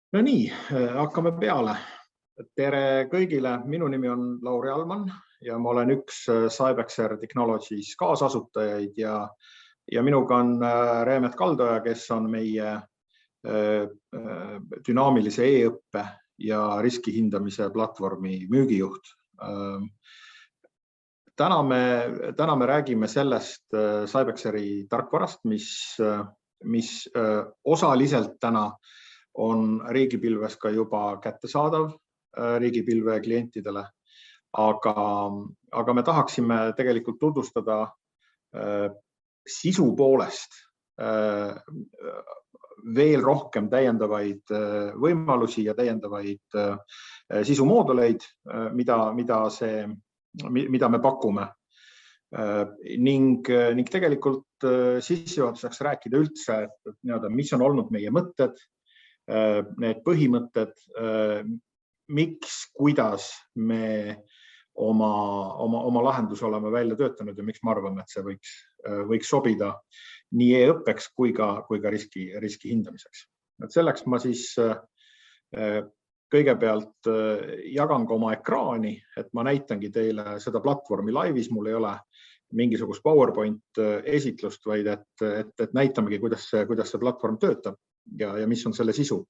No nii, hakkame peale. Tere kõigile, minu nimi on Lauri Alman ja ma olen üks Cybexer Technologies kaasasutajaid ja minuga on Reemet Kaldoja, kes on meie dünaamilise e-õppe ja riskihindamise platvormi müügijuht. Täna me räägime sellest Cybexeri tarkvarast, mis osaliselt täna on riigipilves ka juba kättesaadav riigipilve klientidele, aga me tahaksime tegelikult tutvustada sisu poolest veel rohkem täiendavaid võimalusi ja täiendavaid sisumooduleid, mida me pakume. Ning tegelikult sissejuhatuseks rääkida üldse, mis on olnud meie mõtted, need põhimõtted, miks, kuidas me oma lahenduse oleme välja töötanud ja miks me arvame, et see võiks sobida nii e-õppeks kui ka riski hindamiseks. Selleks ma siis kõigepealt jagan ka oma ekraani, et ma näitangi teile seda platvormi laivis, mul ei ole mingisugust PowerPoint esitlust, vaid et näitamegi, kuidas see platvorm töötab ja mis on selle sisu.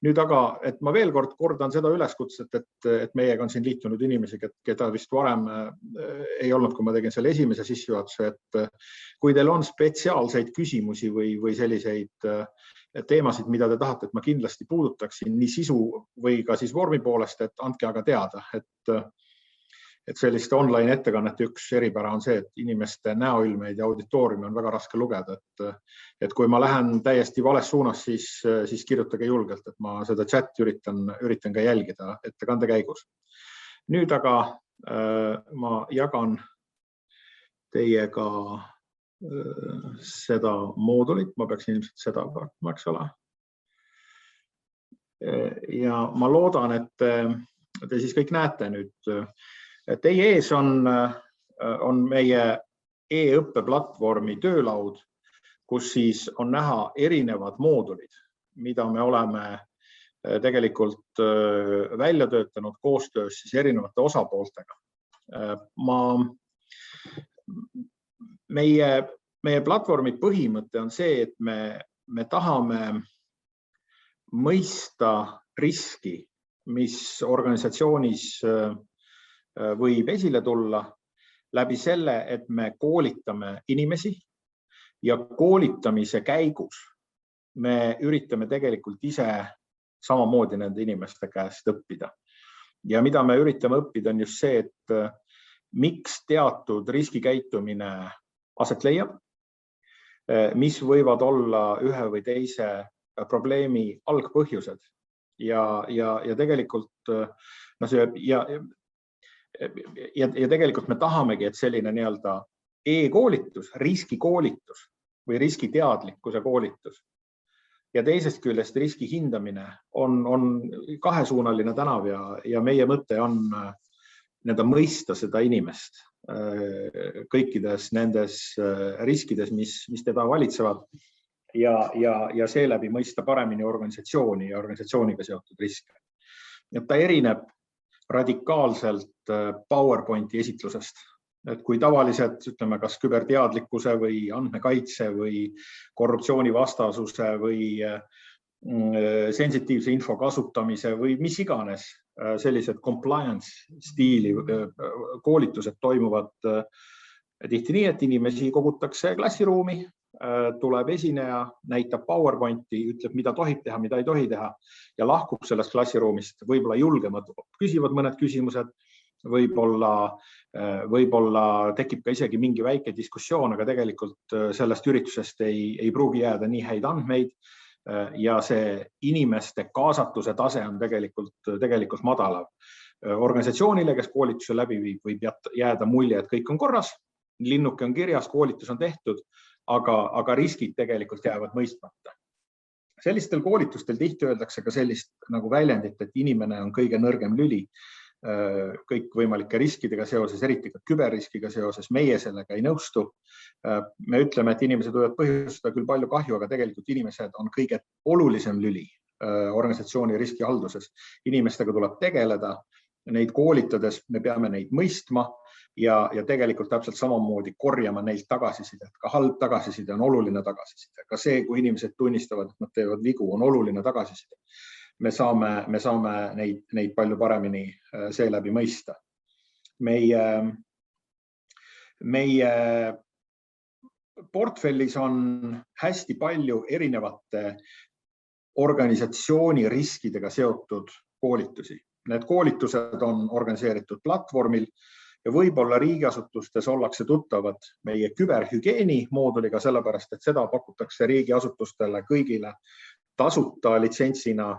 Nüüd aga, et ma veel kord kordan seda üleskutset, et meiega on siin liitunud inimesi, keda vist varem ei olnud, kui ma tegin selle esimese sissejuhatuse, et kui teil on spetsiaalseid küsimusi või selliseid teemasid, mida te tahate, et ma kindlasti puudutaksin nii sisu või ka siis vormi poolest, et andke aga teada, et selliste online ettekannete üks eripära on see, et inimeste näoilmeid ja auditooriumi on väga raske lugeda, et kui ma lähen täiesti vales suunas, siis kirjutage julgelt, et ma seda chati üritan ka jälgida ettekande käigus. Nüüd aga ma jagan teiega seda moodulit, ma peaksin ilmselt seda kaartma, eks ole. Ja ma loodan, et te siis kõik näete nüüd. Teie ees on meie e-õppe platvormi töölaud, kus siis on näha erinevad moodulid, mida me oleme tegelikult välja töötanud koostöös siis erinevate osapooltega. Meie platvormi põhimõte on see, et me tahame mõista riski, mis organisatsioonis võib esile tulla läbi selle, et me koolitame inimesi ja koolitamise käigus me üritame tegelikult ise samamoodi nende inimeste käest õppida. Ja mida me üritame õppida on just see, et miks teatud riskikäitumine aset leiab, mis võivad olla ühe või teise probleemi algpõhjused ja tegelikult ja tegelikult me tahamegi, et selline nii-öelda e-koolitus, riskikoolitus või riskiteadlikkuse koolitus ja teisest küljest riski hindamine on kahesuunaline tänav ja meie mõte on mõista seda inimest kõikides nendes riskides, mis teda valitsevad ja seeläbi mõista paremini organisatsiooni ja organisatsiooniga seotud riske. Ta erineb radikaalselt PowerPointi esitlusest. Et kui tavaliselt, ütleme, kas küberteadlikkuse või andmekaitse või korruptsioonivastasuse või sensitiivse info kasutamise või mis iganes sellised compliance stiili koolitused toimuvad tihti nii, et inimesi kogutakse klassiruumi, tuleb esineja, näitab PowerPointi, ütleb, mida tohib teha, mida ei tohi teha ja lahkub sellest klassiruumist, võib-olla julgemad küsivad mõned küsimused, võib-olla tekib ka isegi mingi väike diskussioon, aga tegelikult sellest üritusest ei pruugi jääda nii häid andmeid ja see inimeste kaasatuse tase on tegelikult madalav. Organisatsioonile, kes koolituse läbi viib, võib jääda mulje, et kõik on korras, linnuke on kirjas, koolitus on tehtud, aga riskid tegelikult jäävad mõistmata. Sellistel koolitustel tihti öeldakse ka sellist nagu väljendit, et inimene on kõige nõrgem lüli kõikvõimalike riskidega seoses, eriti ka küberriskiga seoses, meie sellega ei nõustu. Me ütleme, et inimesed võivad põhjustada küll palju kahju, aga tegelikult inimesed on kõige olulisem lüli organisatsiooni riskihalduses. Inimestega tuleb tegeleda, neid koolitades me peame neid mõistma ja tegelikult täpselt samamoodi korjama neilt tagasisidet. Ka halb tagasiside on oluline tagasiside. Ka see, kui inimesed tunnistavad, et nad teevad vigu, on oluline tagasiside. Me saame neid palju paremini seeläbi mõista. Meie portfellis on hästi palju erinevate organisatsiooni riskidega seotud koolitusi. Need koolitused on organiseeritud platvormil ja võib-olla riigiasutustes ollakse tuttavad meie küberhügieeni mooduliga, sellepärast et seda pakutakse riigiasutustele kõigile tasuta litsentsina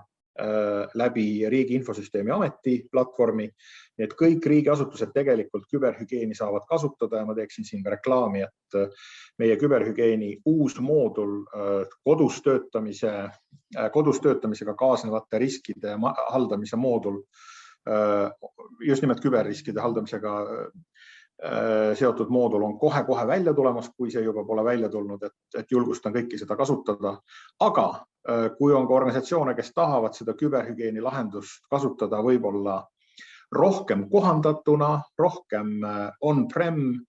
läbi Riigi Infosüsteemi Ameti platvormi. Nii et kõik riigiasutused tegelikult küberhügieeni saavad kasutada ja ma teeksin siin ka reklaami, et meie küberhügieeni uus moodul kodus töötamisega kaasnevate riskide haldamise moodul, just nimelt küberriskide haldamisega seotud moodul on kohe välja tulemas, kui see juba pole välja tulnud, et julgustan kõiki seda kasutada. Aga kui on ka organisatsioone, kes tahavad seda küberhügieeni lahendust kasutada võib-olla rohkem kohandatuna, rohkem on-prem,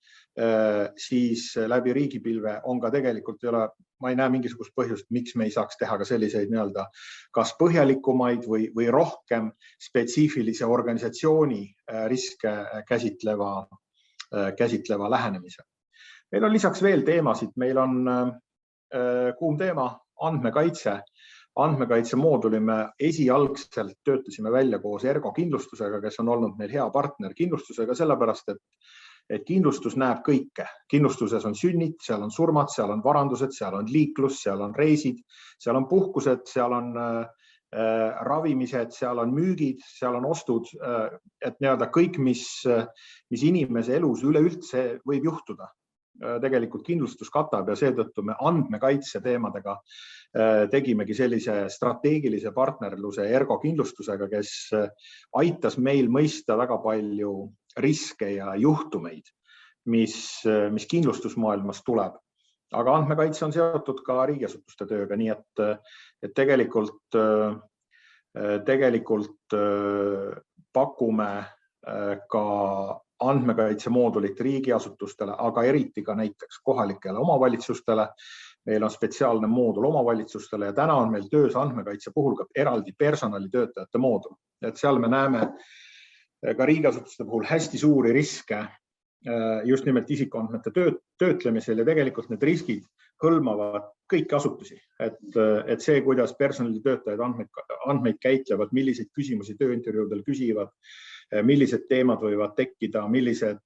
siis läbi riigipilve on ka tegelikult ei ole, ma ei näe mingisugust põhjust, miks me ei saaks teha ka selliseid nii-öelda kas põhjalikumaid või rohkem spetsiifilise organisatsiooni riske käsitleva lähenemise. Meil on lisaks veel teemasid, meil on kuum teema andmekaitse. Andmekaitse mooduli me esialgselt töötasime välja koos Ergo kindlustusega, kes on olnud meil hea partner kindlustusega, sellepärast et kindlustus näeb kõike. Kindlustuses on sünnid, seal on surmad, seal on varandused, seal on liiklus, seal on reisid, seal on puhkused, seal on ravimised, seal on müügid, seal on ostud, et nii-öelda kõik, mis inimese elus üleüldse võib juhtuda. Tegelikult kindlustus katab ja seetõttu me andmekaitse teemadega tegimegi sellise strateegilise partnerluse Ergo kindlustusega, kes aitas meil mõista väga palju riske ja juhtumeid, mis kindlustusmaailmas tuleb. Aga andmekaitse on seotud ka riigiasutuste tööga, nii et tegelikult pakume ka andmekaitse moodulit riigiasutustele, aga eriti ka näiteks kohalikele omavalitsustele. Meil on spetsiaalne moodul omavalitsustele ja täna on meil töös andmekaitse puhul ka eraldi personalitöötajate moodul. Et seal me näeme ka riigiasutuste puhul hästi suuri riske just nimelt isikuandmete töötlemisel ja tegelikult need riskid hõlmavad kõiki asutusi. Et see, kuidas personalitöötajad andmeid käitlevad, milliseid küsimusi tööintervjuudel küsivad, millised teemad võivad tekkida, millised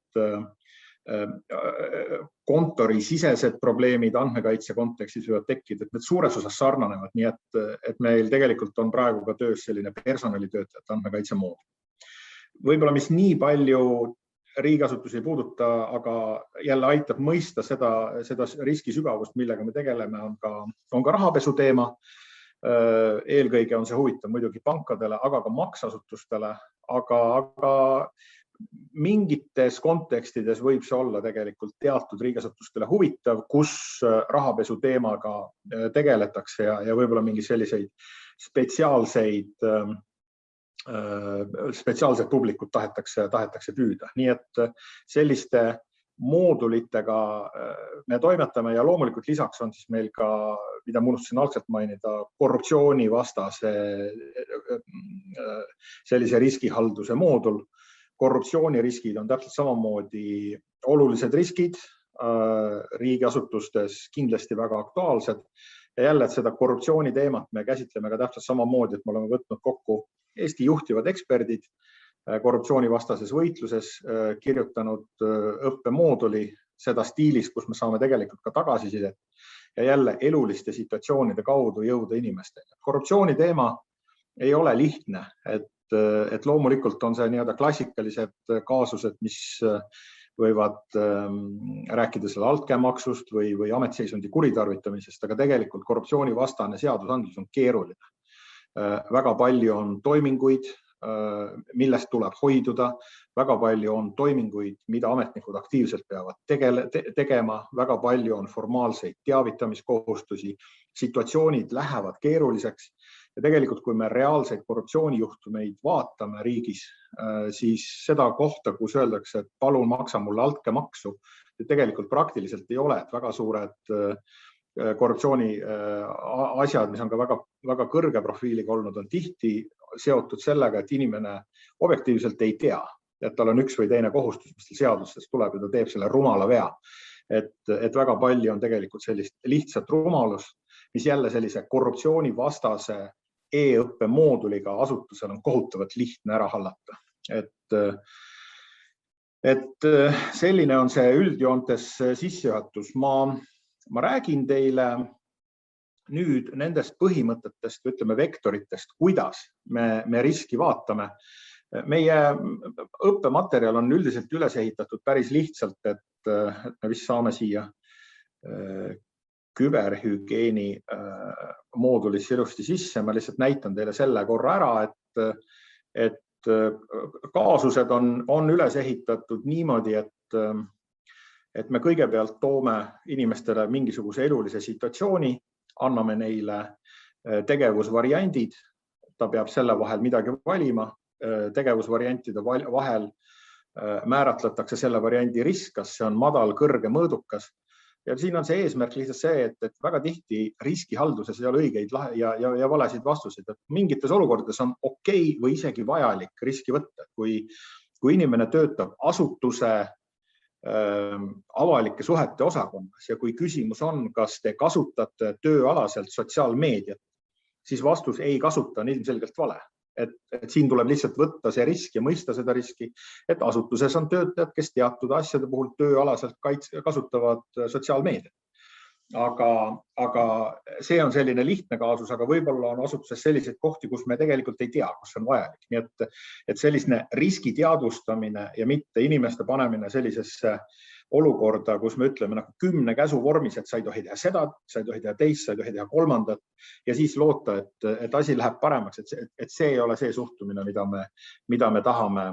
kontorisisesed probleemid andmekaitse kontekstis võivad tekkida, et need suures osas sarnanevad, nii et meil tegelikult on praegu ka töös selline personalitöötajate andmekaitse moodul. Võib-olla mis nii palju riigiasutusi ei puuduta, aga jälle aitab mõista seda riski sügavust, millega me tegeleme, on ka rahapesu teema. Eelkõige on see huvitav muidugi pankadele, aga ka maksasutustele, aga mingites kontekstides võib see olla tegelikult teatud riigiasutustele huvitav, kus rahapesu teemaga tegeletakse ja võib-olla mingi selliseid spetsiaalset publikut tahetakse püüda. Nii et selliste moodulitega me toimetame ja loomulikult lisaks on siis meil ka, mida ma unustasin algselt mainida, korruptsioonivastase sellise riskihalduse moodul. Korruptsiooniriskid on täpselt samamoodi olulised riskid riigiasutustes, kindlasti väga aktuaalsed. Ja jälle, et seda korruptsiooni teemat me käsitleme ka täpselt samamoodi, et me oleme võtnud kokku Eesti juhtivad eksperdid korruptsioonivastases võitluses, kirjutanud õppemooduli seda stiilis, kus me saame tegelikult ka tagasisidet ja jälle eluliste situatsioonide kaudu jõuda inimestele. Korruptsiooni teema ei ole lihtne, et loomulikult on see nii-öelda klassikalised kaasused, mis võivad rääkida selle altkäemaksust või ametiseisundi kuritarvitamisest, aga tegelikult korruptsioonivastane seadusandlus on keeruline. Väga palju on toiminguid, millest tuleb hoiduda, väga palju on toiminguid, mida ametnikud aktiivselt peavad tegema, väga palju on formaalseid teavitamiskohustusi, situatsioonid lähevad keeruliseks Ja tegelikult, kui me reaalseid korruptsioonijuhtumeid vaatame riigis, siis seda kohta, kus öeldakse, et palun maksa mulle altkäemaksu, tegelikult praktiliselt ei ole, et väga suured korruptsiooni asjad, mis on ka väga kõrge profiiliga olnud, on tihti seotud sellega, et inimene objektiivselt ei tea, et tal on üks või teine kohustus, mis tal seadustest tuleb ja ta teeb selle rumala vea. Et väga palju on tegelikult sellist lihtsat rumalust, mis jälle sellise korruptsioonivastase e-õppe mooduliga asutusel on kohutavalt lihtne ära hallata. Et selline on see üldjoontes sissejuhatus. Ma räägin teile nüüd nendest põhimõtetest, ütleme vektoritest, kuidas me riski vaatame. Meie õppematerjal on üldiselt üles ehitatud päris lihtsalt, et me vist saame siia küberhügieeni moodulis ilusti sisse. Ma lihtsalt näitan teile selle korra ära, et kaasused on üles ehitatud niimoodi, et me kõigepealt toome inimestele mingisuguse elulise situatsiooni, anname neile tegevusvariandid, ta peab selle vahel midagi valima, tegevusvariantide vahel määratletakse selle variandi risk, kas see on madal, kõrge, mõõdukas. Ja siin on see eesmärk lihtsalt see, et väga tihti riskihalduses ei ole õigeid ja valesid vastuseid. Mingites olukordades on okei või isegi vajalik riski võtta. Kui inimene töötab asutuse avalike suhete osakonnas ja kui küsimus on, kas te kasutate tööalaselt sotsiaalmeediat, siis vastus ei kasuta on ilmselgelt vale. Et siin tuleb lihtsalt võtta see risk ja mõista seda riski, et asutuses on töötajad, kes teatud asjade puhul tööalaselt kasutavad sotsiaalmeediat. Aga see on selline lihtne kaasus, aga võib-olla on asutuses selliseid kohti, kus me tegelikult ei tea, kus on vajalik. Nii et selline riski teadvustamine ja mitte inimeste panemine sellisesse olukorda, kus me ütleme 10 käsu vormis, et sa ei tohi teha seda, sa ei tohi teha teist, sa ei tohi teha kolmandat ja siis loota, et asi läheb paremaks, et see ei ole see suhtumine, mida me tahame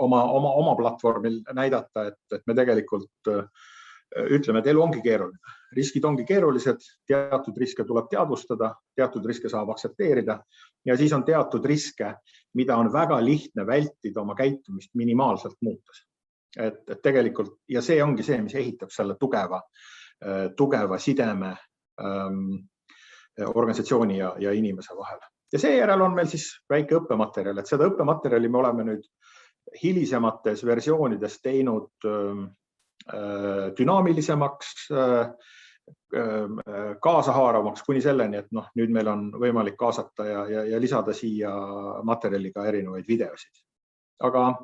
oma platvormil näidata, et me tegelikult ütleme, et elu ongi keeruline. Riskid ongi keerulised, teatud riske tuleb teadvustada, teatud riske saab aksepteerida ja siis on teatud riske, mida on väga lihtne vältida oma käitumist minimaalselt muutas. Et tegelikult, ja see ongi see, mis ehitab selle tugeva sideme organisatsiooni ja inimese vahel. Ja seejärel on meil siis väike õppematerjal, et seda õppematerjali me oleme nüüd hilisemates versioonides teinud dünaamilisemaks, kaasahaaravaks kuni selleni, et nüüd meil on võimalik kaasata ja lisada siia materjali ka erinevaid videosid. Aga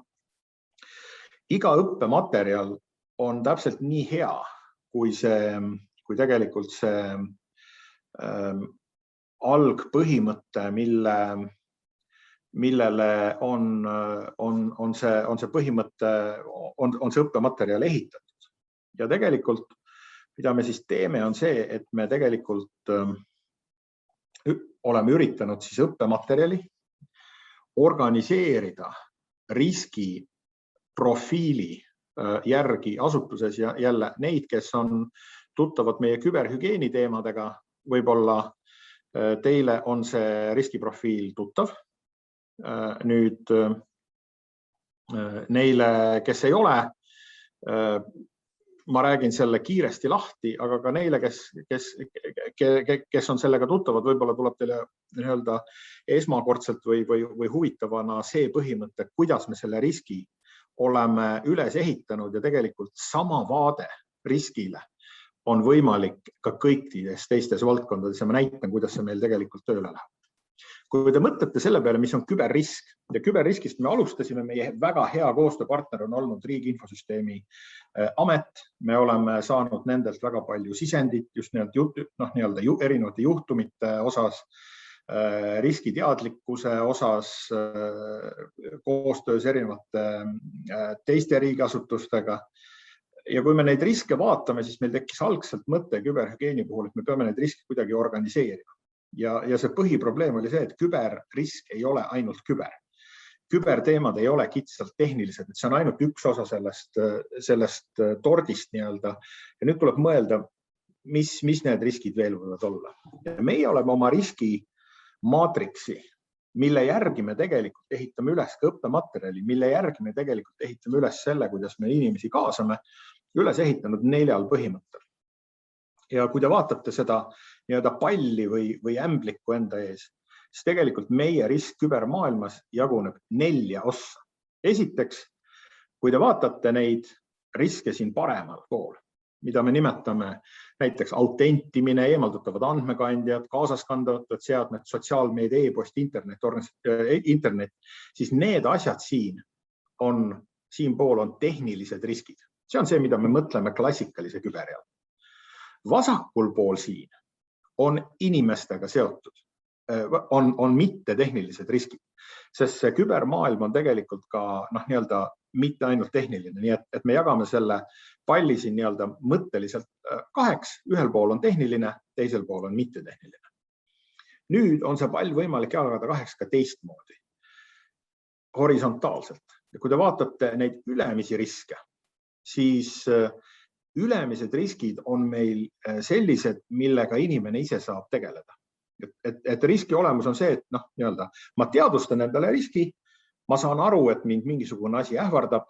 iga õppematerjal on täpselt nii hea, kui tegelikult see algpõhimõte, millele on see põhimõte, on see õppematerjal ehitatud. Ja tegelikult, mida me siis teeme, on see, et me tegelikult oleme üritanud siis õppematerjali organiseerida riski profiili järgi asutuses ja jälle neid, kes on tuttavad meie küberhügieeni teemadega, võib-olla teile on see riskiprofiil tuttav. Nüüd neile, kes ei ole, ma räägin selle kiiresti lahti, aga ka neile, kes on sellega tuttavad, võib-olla tuleb teile esmakordselt või huvitavana see põhimõte, kuidas me selle riski oleme üles ehitanud ja tegelikult sama vaade riskile on võimalik ka kõikides teistes valdkondades ja ma näitan, kuidas see meil tegelikult tööle läheb. Kui te mõtlete selle peale, mis on küberrisk ja küberriskist me alustasime, meie väga hea koostööpartner on olnud Riigi Infosüsteemi Amet. Me oleme saanud nendelt väga palju sisendit just erinevate juhtumite osas, riskiteadlikkuse osas, koostöös erinevate teiste riigiasutustega. Ja kui me neid riske vaatame, siis meil tekkis algselt mõte küberhügieeni puhul, et me peame neid riske kuidagi organiseerima. Ja see põhiprobleem oli see, et küberrisk ei ole ainult küber. Küberteemad ei ole kitsalt tehnilised, et see on ainult üks osa sellest tordist nii-öelda. Ja nüüd tuleb mõelda, mis need riskid veel võivad olla. Ja meie oleme oma riski maatriksi, mille järgi me tegelikult ehitame üles ka õppematerjali, mille järgi me tegelikult ehitame üles selle, kuidas me inimesi kaasame, üles ehitanud 4 põhimõttel. Ja kui te vaatate seda nii-öelda palli või ämblikku enda ees, siis tegelikult meie risk kübermaailmas jaguneb 4 ossa. Esiteks, kui te vaatate neid riske siin paremal pool, mida me nimetame näiteks autentimine, eemaldatavad andmekandjad, kaasaskandavad seadmed, sotsiaalmeedia, e-post, internet, siis need asjad siinpool on tehnilised riskid. See on see, mida me mõtleme klassikalise küberi all. Vasakul pool siin on inimestega seotud, on mitte tehnilised riskid, sest see kübermaailm on tegelikult ka nii-öelda mitte ainult tehniline, nii et me jagame selle palli siin nii-öelda mõtteliselt 2, ühel pool on tehniline, teisel pool on mitte tehniline. Nüüd on see pall võimalik jagada 2 ka teistmoodi, horisontaalselt. Ja kui te vaatate neid ülemisi riske, siis ülemised riskid on meil sellised, millega inimene ise saab tegeleda. Et riski olemus on see, et nii-öelda ma teadvustan endale riski, ma saan aru, et mind mingisugune asi ähvardab,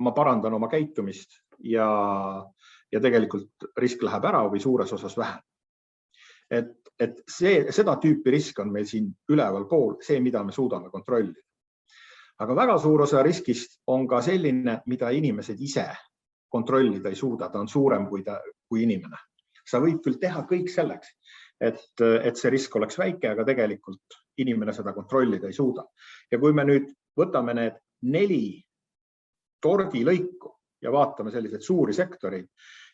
ma parandan oma käitumist ja tegelikult risk läheb ära või suures osas vähem. Et seda tüüpi risk on meil siin üleval pool, see, mida me suudame kontrollida. Aga väga suur osa riskist on ka selline, mida inimesed ise kontrollida ei suuda, ta on suurem kui inimene. Sa võid küll teha kõik selleks, et see risk oleks väike, aga tegelikult inimene seda kontrollida ei suuda. Ja kui me nüüd võtame need 4 tordilõiku ja vaatame selliseid suuri sektoreid,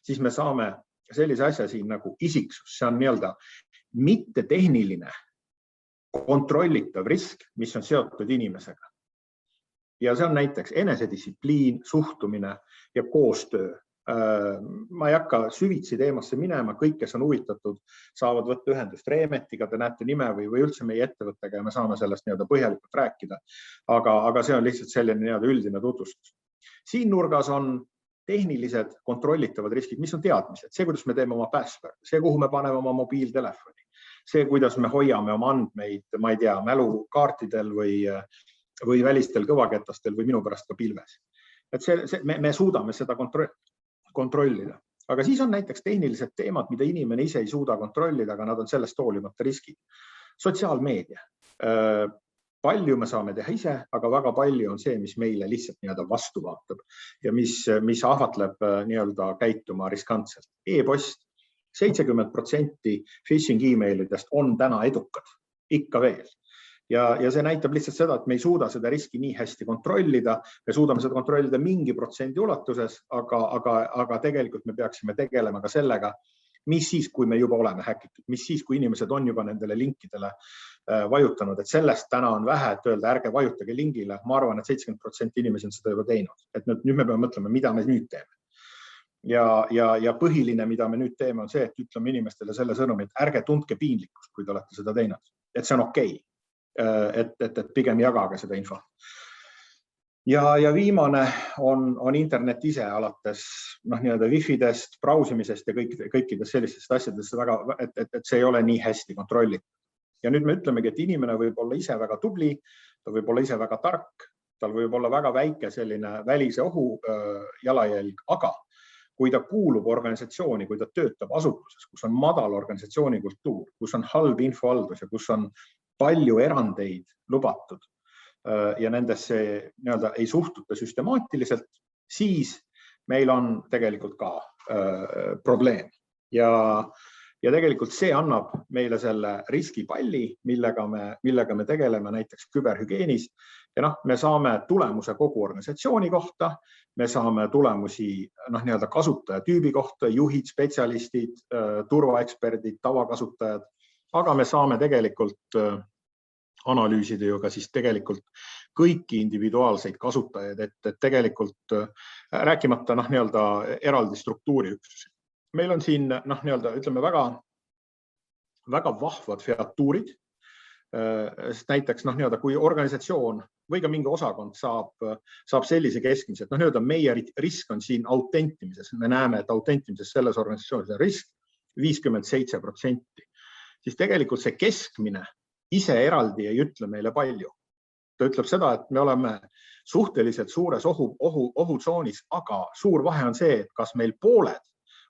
siis me saame sellise asja siin nagu isiksus. See on nii-öelda mitte tehniline kontrollitav risk, mis on seotud inimesega. Ja see on näiteks enesedistsipliin, suhtumine ja koostöö. Ma ei hakka süvitsi teemasse minema, kõik, kes on huvitatud, saavad võtta ühendust Reemetiga, te näete nime või üldse meie ettevõttega ja me saame sellest nii-öelda põhjalikult rääkida. Aga see on lihtsalt selline nii-öelda üldine tutvustus. Siin nurgas on tehnilised kontrollitavad riskid, mis on teadmised. See, kuidas me teeme oma password, see, kuhu me paneme oma mobiiltelefoni, see, kuidas me hoiame oma andmeid, ma ei tea, mälukaartidel või välistel kõvaketastel või minu pärast ka pilves. Et me suudame seda kontrollida. Aga siis on näiteks tehnilised teemad, mida inimene ise ei suuda kontrollida, aga nad on sellest hoolimata riskid. Sotsiaalmeedia. Palju me saame teha ise, aga väga palju on see, mis meile lihtsalt nii-öelda vastu vaatab ja mis ahvatleb nii-öelda käituma riskantselt. E-post, 70% phishing emailidest on täna edukad, ikka veel. Ja see näitab lihtsalt seda, et me ei suuda seda riski nii hästi kontrollida, me suudame seda kontrollida mingi protsendi ulatuses, aga tegelikult me peaksime tegelema ka sellega, mis siis, kui me juba oleme häkitud, mis siis, kui inimesed on juba nendele linkidele vajutanud, et sellest täna on vähe, et öelda, ärge vajutage lingile. Ma arvan, et 70% inimesi on seda juba teinud. Et nüüd me peame mõtlema, mida me nüüd teeme. Ja põhiline, mida me nüüd teeme, on see, et ütleme inimestele selle sõnumi, et ärge tundke piinlikkust, kui te olete seda teinud. Et see on okei. Et pigem jagage seda info. Ja viimane on internet ise alates nii-öelda wifi-dest, brausimisest ja kõikidest sellistest asjadest, et see ei ole nii hästi kontrollitud. Ja nüüd me ütlemegi, et inimene võib olla ise väga tubli, ta võib olla ise väga tark, tal võib olla väga väike selline välise ohu jalajälg, aga kui ta kuulub organisatsiooni, kui ta töötab asutuses, kus on madal organisatsiooni kultuur, kus on halb infohaldus ja kus on palju erandeid lubatud ja nendesse nii-öelda ei suhtuta süstemaatiliselt, siis meil on tegelikult ka probleem. Ja tegelikult see annab meile selle riskipalli, millega me tegeleme näiteks küberhügieenis. Ja me saame tulemuse kogu organisatsiooni kohta, me saame tulemusi nii-öelda kasutajatüübi kohta, juhid, spetsialistid, turvaeksperdid, tavakasutajad, aga me saame tegelikult analüüsida ju ka siis tegelikult kõiki individuaalseid kasutajaid, et tegelikult rääkimata nii-öelda eraldi struktuuriüksusi. Meil on siin nii-öelda, ütleme, väga vahvad featuurid. Näiteks nii-öelda, kui organisatsioon või ka mingi osakond saab sellise keskmise, et nii-öelda meie risk on siin autentimises. Me näeme, et autentimises selles organisatsioonis on risk. 57%, siis tegelikult see keskmine ise eraldi ei ütle meile palju. Ta ütleb seda, et me oleme suhteliselt suures ohutsoonis, aga suur vahe on see, et kas meil pooled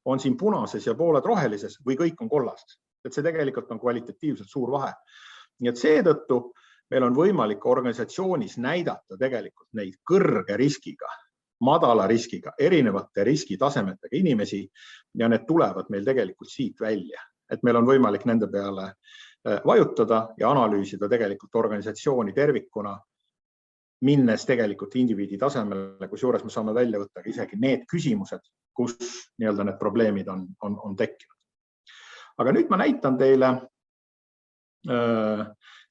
on siin punases ja pooled rohelises või kõik on kollases. Et see tegelikult on kvalitatiivselt suur vahe. Nii et seetõttu meil on võimalik organisatsioonis näidata tegelikult neid kõrge riskiga, madala riskiga, erinevate riskitasemetega inimesi ja need tulevad meil tegelikult siit välja. Et meil on võimalik nende peale vajutada ja analüüsida tegelikult organisatsiooni tervikuna, minnes tegelikult indiviidi tasemele, kus juures me saame välja võtta isegi need küsimused, kus nii-öelda need probleemid on tekkinud. Aga nüüd ma näitan teile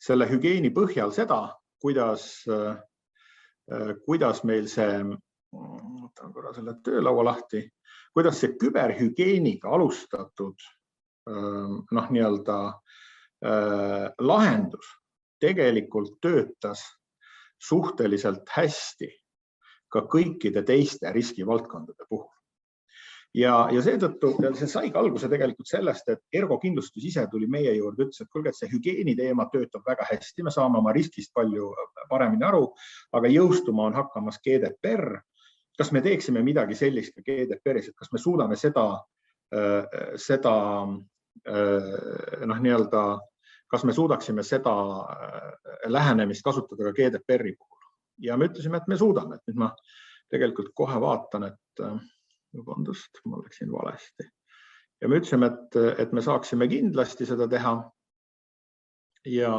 selle hügieeni põhjal seda, kuidas meil see, võtan korra selle töölaua lahti, kuidas see küberhügieeniga alustatud nii-öelda lahendus tegelikult töötas suhteliselt hästi ka kõikide teiste riskivaldkondade puhul. Ja seetõttu see saigi alguse tegelikult sellest, et Ergo kindlustus ise tuli meie juurde, ütles, et kuulge, et see hügieeni teema töötab väga hästi, me saame oma riskist palju paremini aru, aga jõustuma on hakkamas GDPR. Kas me teeksime midagi sellist ka GDPR-is, et kas me suudame kas me suudaksime seda lähenemist kasutada ka GDPR-i puhul. Ja me ütlesime, et me suudame. Et nüüd ma tegelikult kohe vaatan, et vabandust, ma läksin valesti. Ja me ütlesime, et me saaksime kindlasti seda teha. Ja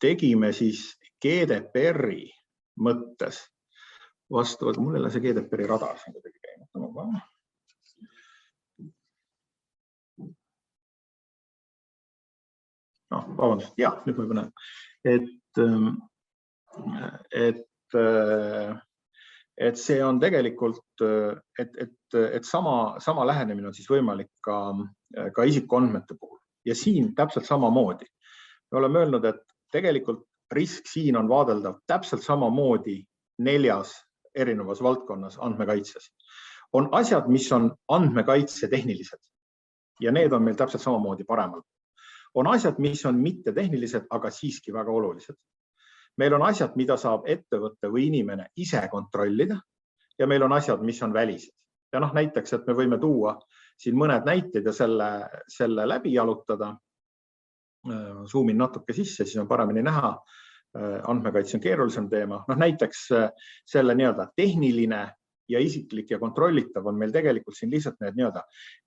tegime siis GDPR-i mõttes vastavalt, mul ei ole see GDPR-i radar siin kuidagi käinud. Vabandust, jah, nüüd ma juba näen, et see on tegelikult, et sama lähenemine on siis võimalik ka isikuandmete puhul. Ja siin täpselt samamoodi. Me oleme öelnud, et tegelikult risk siin on vaadeldav täpselt samamoodi 4 erinevas valdkonnas andmekaitses. On asjad, mis on andmekaitse tehnilised ja need on meil täpselt samamoodi paremal. On asjad, mis on mitte tehnilised, aga siiski väga olulised. Meil on asjad, mida saab ettevõtte või inimene ise kontrollida ja meil on asjad, mis on välised. Ja näiteks, et me võime tuua siin mõned näited ja selle läbi jalutada. Zoomin natuke sisse, siis on paremini näha. Andmekaitse on keerulisem teema. Näiteks selle nii-öelda tehniline ja isiklik ja kontrollitav on meil tegelikult siin lihtsalt need nii-öelda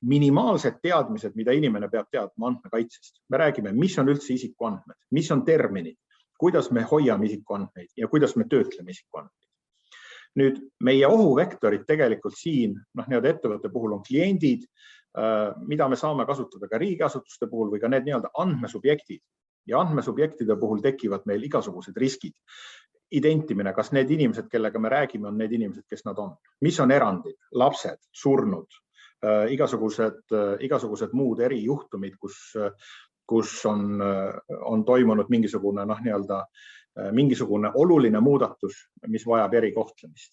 minimaalsed teadmised, mida inimene peab teadma andmekaitsest. Me räägime, mis on üldse isikuandmed, mis on terminid, kuidas me hoiame isikuandmeid ja kuidas me töötleme isikuandmeid. Nüüd meie ohuvektorid tegelikult siin, nii-öelda ettevõtte puhul on kliendid, mida me saame kasutada ka riigiasutuste puhul või ka need nii-öelda andmesubjektid. Ja andmesubjektide puhul tekivad meil igasugused riskid. Identimine, kas need inimesed, kellega me räägime, on need inimesed, kes nad on. Mis on erandid, lapsed, surnud, igasugused muud erijuhtumid, kus on toimunud mingisugune oluline muudatus, mis vajab erikohtlemist.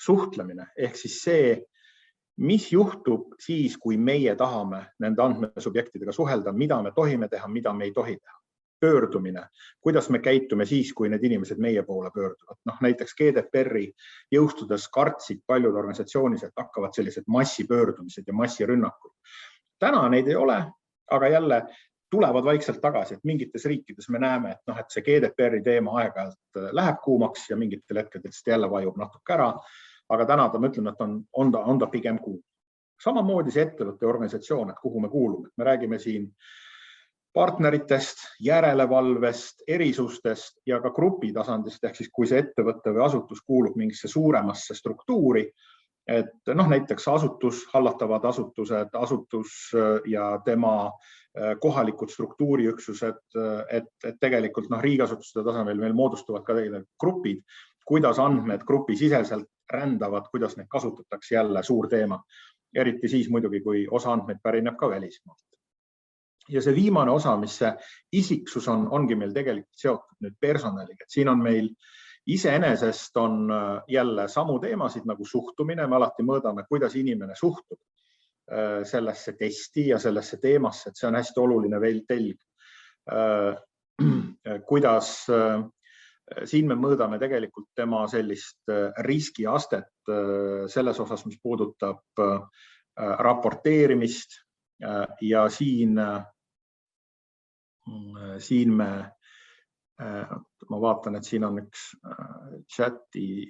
Suhtlemine, ehk siis see, mis juhtub siis, kui meie tahame nende andmesubjektidega suhelda, mida me tohime teha, mida me ei tohi teha. Pöördumine, kuidas me käitume siis, kui need inimesed meie poole pöörduvad. Näiteks GDPR-i jõustudes kartsid paljud organisatsioonid, et hakkavad sellised massipöördumised ja massirünnakud. Täna neid ei ole, aga jälle tulevad vaikselt tagasi, et mingites riikides me näeme, et see GDPR-i teema aeg-ajalt läheb kuumaks ja mingitel hetkedest jälle vajub natuke ära, aga täna ma ütlen, et on ta pigem kuum. Samamoodi see ettevõtte organisatsioon, et kuhu me kuulume. Me räägime siin partneritest, järelevalvest, erisustest ja ka grupi tasandist, ehk siis kui see ettevõtte või asutus kuulub mingisse suuremasse struktuuri, et näiteks hallatavad asutused, asutus ja tema kohalikud struktuuriüksused, et tegelikult riigiasutuste tasemel meil moodustuvad ka grupid, kuidas andmed grupi siseselt rändavad, kuidas neid kasutatakse jälle suur teema. Eriti siis muidugi, kui osa andmeid pärineb ka välismaalt. Ja see viimane osa, mis see isiksus ongi meil tegelikult seotud nüüd personaliga. Siin on meil Iseenesest on jälle samu teemasid nagu suhtumine, me alati mõõdame, kuidas inimene suhtub sellesse testi ja sellesse teemasse, et see on hästi oluline veel telg. Kuidas siin me mõõdame tegelikult tema sellist riskiastet selles osas, mis puudutab raporteerimist ja siin ma vaatan, et siin on üks chati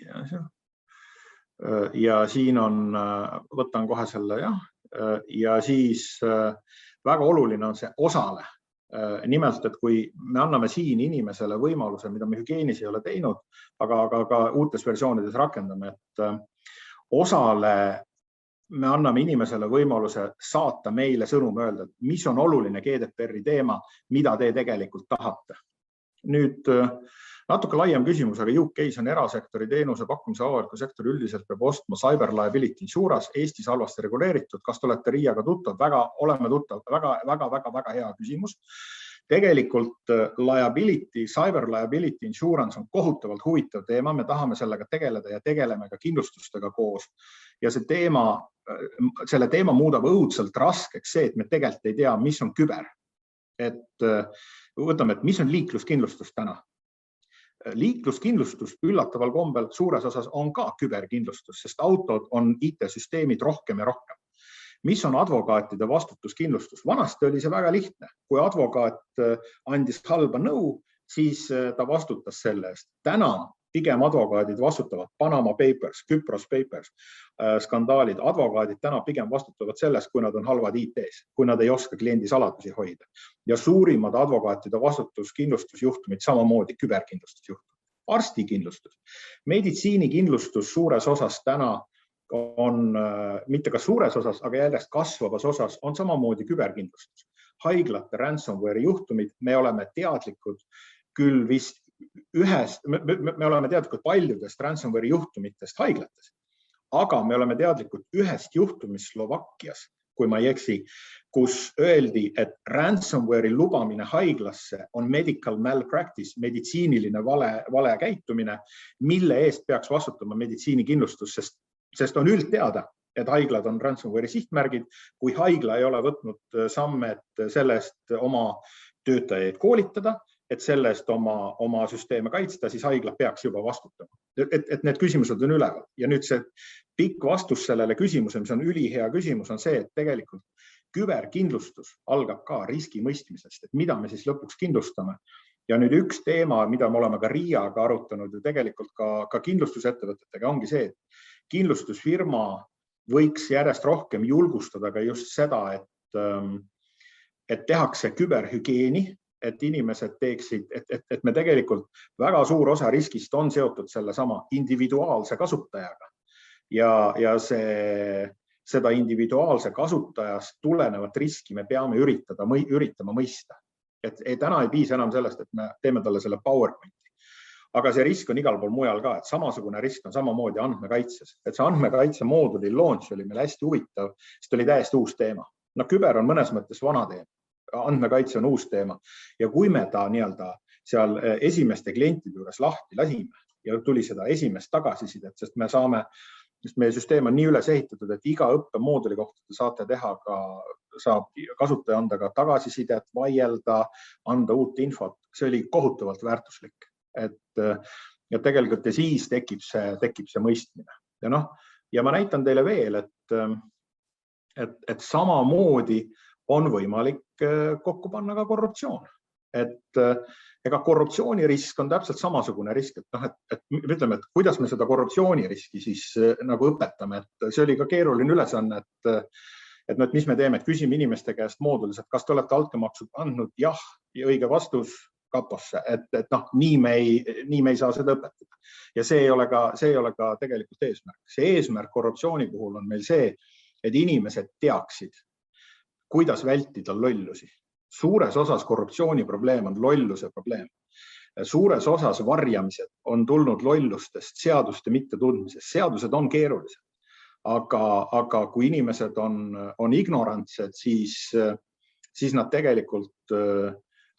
ja siin on, võtan kohe selle ja siis väga oluline on see osale. Nimelt, et kui me anname siin inimesele võimaluse, mida me hügieenis ei ole teinud, aga ka uutes versioonides rakendame, et osale me anname inimesele võimaluse saata meile sõnum öelda, et mis on oluline GDPR-i teema, mida te tegelikult tahate. Nüüd natuke laiem küsimus, aga UK-s on erasektori teenuse pakkumise avaliku sektori üldiselt peab ostma cyber liability insurance, Eestis halvasti reguleeritud. Kas te olete RIA-ga tuttav? Oleme tuttav. Väga hea küsimus. Tegelikult cyber liability insurance on kohutavalt huvitav teema. Me tahame sellega tegeleda ja tegeleme ka kindlustustega koos. Ja selle teema muudab õudselt raskeks see, et me tegelikult ei tea, mis on küber. Võtame, et mis on liikluskindlustus täna? Liikluskindlustus üllataval kombel suures osas on ka küberkindlustus, sest autod on IT-süsteemid rohkem ja rohkem. Mis on advokaatide vastutuskindlustus? Vanasti oli see väga lihtne. Kui advokaat andis halba nõu, siis ta vastutas selle eest. Täna pigem advokaadid vastutavad Panama Papers, Küpros Papers, skandaalid. Advokaadid täna pigem vastutavad sellest, kui nad on halvad IT-s, kui nad ei oska kliendi saladusi hoida. Ja suurimad advokaatide vastutuskindlustusjuhtumid samamoodi küberkindlustusjuhtumid. Arstikindlustus. Meditsiinikindlustus suures osas täna on, mitte ka suures osas, aga järjest kasvavas osas on samamoodi küberkindlustus. Haiglate ransomware juhtumid, me oleme teadlikud küll vist me oleme teadlikud paljudest ransomware juhtumitest haiglates, aga me oleme teadlikud ühest juhtumist Slovakkias, kui ma ei eksi, kus öeldi, et ransomware'i lubamine haiglasse on medical malpractice, meditsiiniline vale käitumine, mille eest peaks vastutama meditsiinikindlustus, sest on üldteada, et haiglad on ransomware'i sihtmärgid, kui haigla ei ole võtnud samme, et sellest oma töötajaid koolitada, et sellest oma süsteeme kaitsta, siis haigla peaks juba vastutama. Et need küsimused on üleval. Ja nüüd see pikk vastus sellele küsimusele, mis on ülihea küsimus, on see, et tegelikult küberkindlustus algab ka riski mõistmisest, et mida me siis lõpuks kindlustame. Ja nüüd üks teema, mida me oleme ka RIA-ga arutanud ja tegelikult ka kindlustusettevõtetega ongi see, et kindlustusfirma võiks järjest rohkem julgustada ka just seda, et tehakse küberhügieeni, et inimesed teeksid, et me tegelikult väga suur osa riskist on seotud selle sama individuaalse kasutajaga ja seda individuaalse kasutajast tulenevat riski me peame üritama mõista. Et täna ei piisa enam sellest, et me teeme talle selle PowerPointi. Aga see risk on igal pool mujal ka, et samasugune risk on samamoodi andmekaitses. Et see andmekaitse mooduli launch oli meil hästi huvitav, sest oli täiesti uus teema. No küber on mõnes mõttes vana teema. Andmekaitse on uus teema ja kui me ta seal esimeste klientide juures lahti lasime ja tuli seda esimest tagasisidet, sest meie süsteem on nii üles ehitatud, et iga õppemooduli kohta te saate teha saab kasutaja anda ka tagasisidet, vaielda, anda uut infot, see oli kohutavalt väärtuslik. Ja tegelikult ja siis tekib see mõistmine. Ja ma näitan teile veel, et samamoodi on võimalik kokku panna ka korruptsioon. Ega korruptsioonirisk on täpselt samasugune risk, et ütleme, et kuidas me seda korruptsiooniriski siis nagu õpetame, et see oli ka keeruline ülesanne, et mis me teeme, et küsime inimeste käest moodulis, et kas te olete altkäemaksu andnud? Jah, ja õige vastus kaposse, et nii me ei saa seda õpetada. Ja see ei ole ka tegelikult eesmärk. See eesmärk korruptsiooni puhul on meil see, et inimesed teaksid, kuidas vältida lollusi. Suures osas korruptsiooni probleem on lolluse probleem. Suures osas varjamised on tulnud lollustest, seaduste mitte tundmisest. Seadused on keerulised, aga kui inimesed on ignorantsed, siis nad tegelikult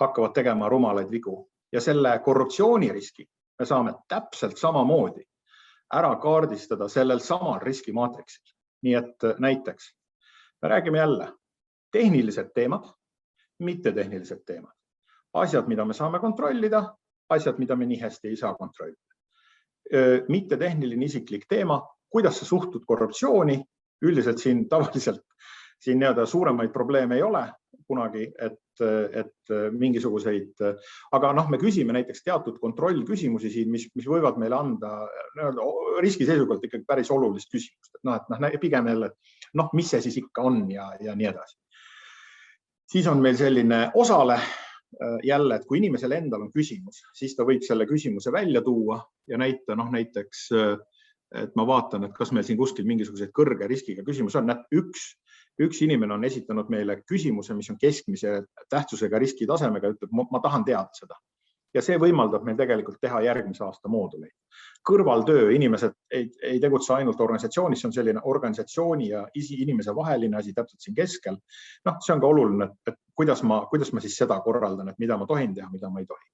hakkavad tegema rumalaid vigu. Ja selle korruptsiooniriski me saame täpselt samamoodi ära kaardistada sellel samal riskimaatriksil. Nii et näiteks me räägime jälle tehnilised teemad, mittetehnilised teemad. Asjad, mida me saame kontrollida, asjad, mida me nii hästi ei saa kontrollida. Mittetehniline isiklik teema, kuidas sa suhtud korruptsiooni, üldiselt siin tavaliselt nii-öelda suuremaid probleeme ei ole kunagi, et mingisuguseid, aga me küsime näiteks teatud kontrollküsimusi siin, mis võivad meile anda riski seisukohalt ikkagi päris olulist küsimust. Et pigem jälle, mis see siis ikka on ja nii edasi. Siis on meil selline osale jälle, et kui inimesel endal on küsimus, siis ta võib selle küsimuse välja tuua ja näita, näiteks, et ma vaatan, et kas meil siin kuskil mingisuguseid kõrge riskiga küsimus on. Üks inimene on esitanud meile küsimuse, mis on keskmise tähtsusega riskitasemega, ütleb, ma tahan teada seda. Ja see võimaldab meil tegelikult teha järgmise aasta mooduleid. Kõrvaltöö, inimesed ei tegutse ainult organisatsioonis, see on selline organisatsiooni ja inimese vaheline asi täpselt siin keskel. See on ka oluline, et kuidas ma siis seda korraldan, et mida ma tohin teha, mida ma ei tohi.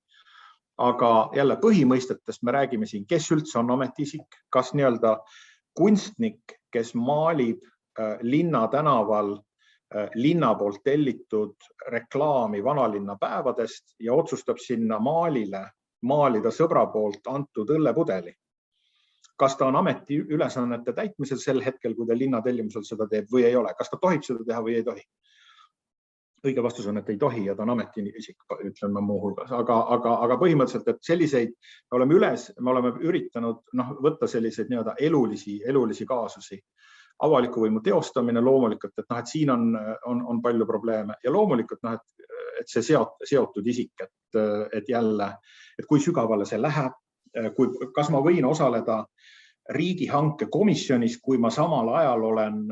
Aga jälle põhimõistetest me räägime siin, kes üldse on ametiisik, kas nii-öelda kunstnik, kes maalib linna tänaval linna poolt tellitud reklaami vanalinna päevadest ja otsustab sinna maalile maalida sõbra poolt antud õllepudeli. Kas ta on ameti ülesannete täitmisel sel hetkel, kui ta linna tellimusel seda teeb või ei ole? Kas ta tohib seda teha või ei tohi? Õige vastus on, et ei tohi ja ta on ametiisik, ütlen ma muu hulgas. Aga põhimõtteliselt, et selliseid me oleme üritanud võtta selliseid nii-öelda elulisi kaasusi. Avaliku võimu teostamine loomulikult, et siin on palju probleeme ja loomulikult, et see seotud isik, et jälle, et kui sügavale see läheb, kas ma võin osaleda riigihanke komisjonis, kui ma samal ajal olen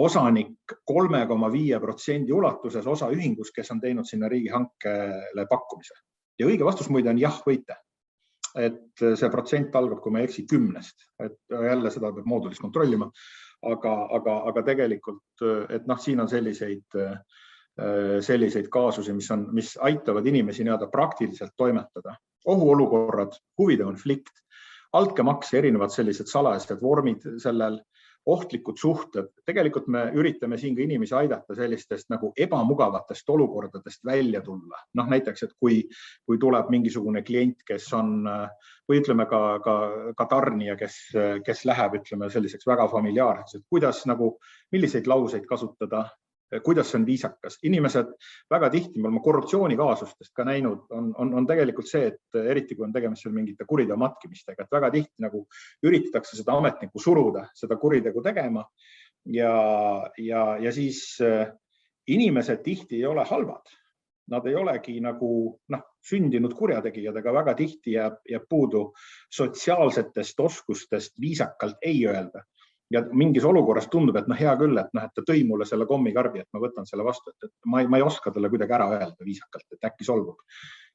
osanik 3,5% ulatuses osaühingus, kes on teinud sinna riigihankele pakkumise. Ja õige vastus muide on jah, võite. Et see protsent algab, kui ma ei eksi 10-st, et jälle seda peab moodulis kontrollima, aga tegelikult, et siin on selliseid kaasusi, mis aitavad inimesi nii-öelda praktiliselt toimetada. Ohuolukorrad, huvide konflikt, altkäemaks, erinevad sellised salajased vormid sellel, ohtlikud suhted. Tegelikult me üritame siin ka inimesi aidata sellistest nagu ebamugavatest olukordadest välja tulla. Näiteks, et kui tuleb mingisugune klient, kes on, või ütleme ka tarnija, kes läheb, ütleme selliseks väga familiaarseks, kuidas milliseid lauseid kasutada, kuidas see on viisakas. Inimesed väga tihti, me oleme korruptsioonikaasustest ka näinud, on tegelikult see, et eriti kui on tegemist mingite kuriteo matkimistega, et väga tihti üritatakse seda ametnikku suruda, seda kuritegu tegema ja siis inimesed tihti ei ole halvad. Nad ei olegi sündinud kurjategijad, aga väga tihti jääb puudu sotsiaalsetest oskustest viisakalt ei öelda. Ja mingis olukorras tundub, et hea küll, et ta tõi mulle selle kommikarbi, et ma võtan selle vastu, et ma ei oska talle kuidagi ära öelda viisakalt, et äkki solvub.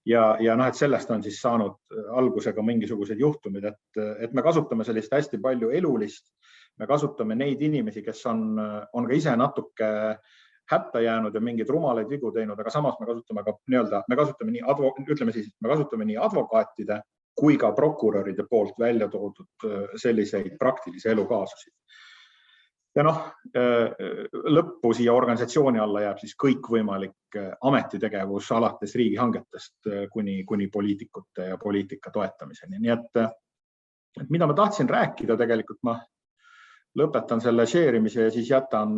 Ja et sellest on siis saanud algusega mingisugused juhtumid, et me kasutame sellist hästi palju elulist, me kasutame neid inimesi, kes on ka ise natuke hätta jäänud ja mingeid rumalaid vigu teinud, aga samas me kasutame nii advokaatide kui ka prokuröride poolt välja toodud selliseid praktilise elu kaasusid. Ja lõppu siia organisatsiooni alla jääb siis kõikvõimalik ametitegevus alates riigihangetest kuni poliitikute ja poliitika toetamiseni. Nii et mida ma tahtsin rääkida, tegelikult ma lõpetan selle share'imise ja siis jätan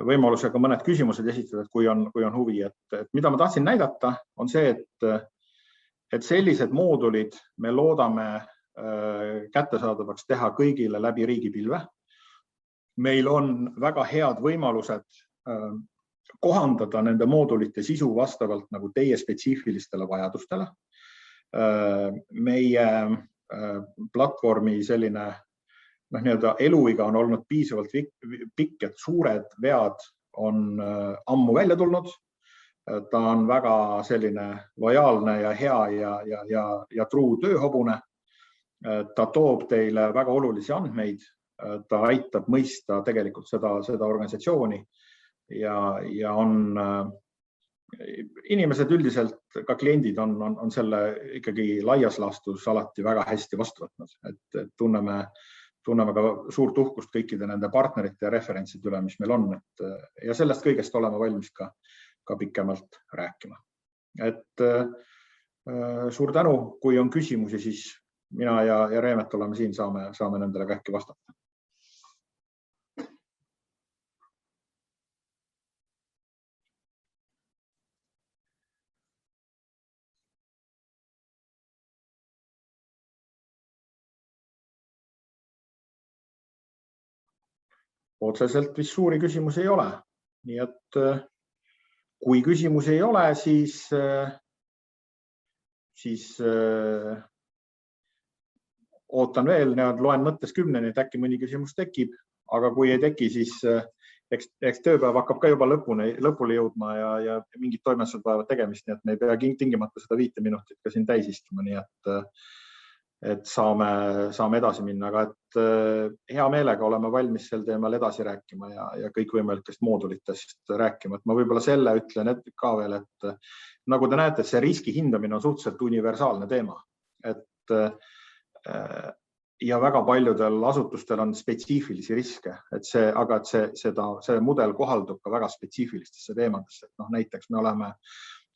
võimalusega mõned küsimused esitada, kui on huvi. Et mida ma tahtsin näidata, on see, et sellised moodulid me loodame kättesaadavaks teha kõigile läbi riigipilve. Meil on väga head võimalused kohandada nende moodulite sisu vastavalt teie spetsiifilistele vajadustele. Meie platvormi selline eluiga on olnud piisavalt pikk, et suured vead on ammu välja tulnud. Ta on väga selline lojaalne ja hea ja truu tööhobune. Ta toob teile väga olulisi andmeid. Ta aitab mõista tegelikult seda organisatsiooni. ja inimesed üldiselt, ka kliendid on selle ikkagi laias laastus alati väga hästi vastu võtnud, et tunneme ka suurt uhkust kõikide nende partnerite ja referentside üle, mis meil on, ja sellest kõigest oleme valmis ka pikemalt rääkima. Et suur tänu, kui on küsimusi, siis mina ja Reemet oleme siin, saame nendele äkki vastata. Otseselt vist suuri küsimusi ei ole. Nii et kui küsimusi ei ole, siis ootan veel, loen mõttes 10, et äkki mõni küsimus tekib, aga kui ei teki, siis eks tööpäev hakkab ka juba lõpule jõudma ja mingid toimetused vajavad tegemist, nii et me ei pea tingimata seda 5 minutit ka siin täis istuma, nii et saame edasi minna, aga et hea meelega oleme valmis sel teemal edasi rääkima ja kõikvõimalikest moodulitest rääkima. Et ma võib-olla selle ütlen ka veel, et nagu te näete, see riski hindamine on suhteliselt universaalne teema. Ja väga paljudel asutustel on spetsiifilisi riske, aga see mudel kohaldub ka väga spetsiifilistesse teemadesse. Näiteks me oleme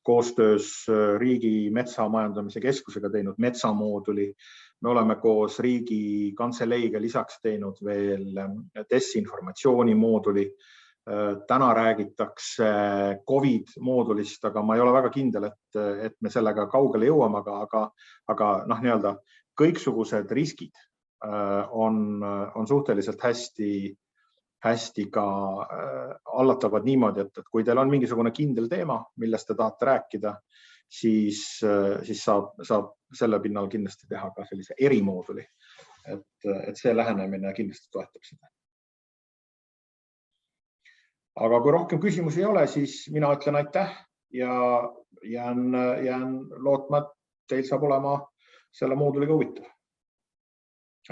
koostöös Riigi Metsamajandamise Keskusega teinud metsamooduli. Me oleme koos Riigi Kantseleiga lisaks teinud veel desinformatsiooni mooduli. Täna räägitakse COVID moodulist, aga ma ei ole väga kindel, et me sellega kaugele jõuame, aga kõiksugused riskid on suhteliselt hästi ka hallatavad niimoodi, et kui teil on mingisugune kindel teema, millest te tahate rääkida, siis saab selle pinnal kindlasti teha ka sellise erimooduli, et see lähenemine kindlasti toetab seda. Aga kui rohkem küsimusi ei ole, siis mina ütlen aitäh ja jään lootma, et teil saab olema selle mooduliga huvitav.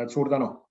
Suur tänu!